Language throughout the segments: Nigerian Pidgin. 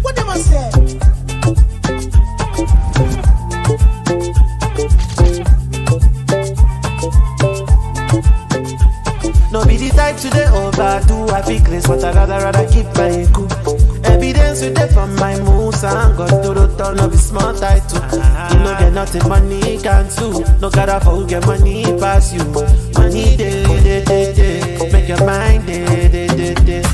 What them a say? No be the type to the overdo. I feel grace, but I rather keep my cool. Evidence with them from my moves and got to the turn of a small title. You know get nothing money can do. No gotta forget money pass you. Money day. Make your mind day.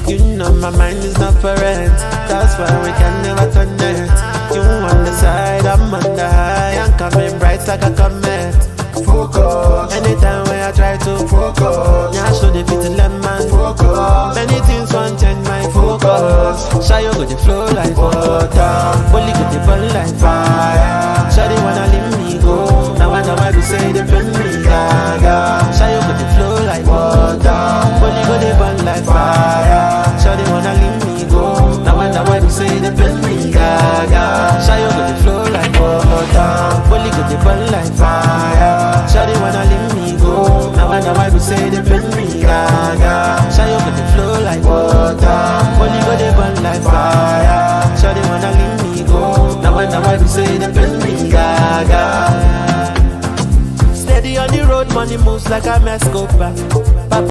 You know my mind is not for rent. That's why we can never connect. You on the side, I'm on the high. I'm coming bright like a comet. Focus. Anytime when I try to focus, yeah, show the fit lemon. Focus. Many things won't change my focus. Shy you go the flow like water. Only go the burn like fire. Shy they wanna leave me go. Now I know why we say they burn me gaga. Shy you go the flow like water. Only go the burn like fire. Shy they wanna leave me go. Now I know why we say they burn me gaga. Shy you go the flow like water. Only go the burn like fire. Shawty wanna leave me go. Now I know why we say they burn me gaga. Shawty got the flow like water. Only go they burn like fire. Shawty wanna leave me go. Now I know why we say they burn me gaga. Steady on the road, money moves like a Mescopa.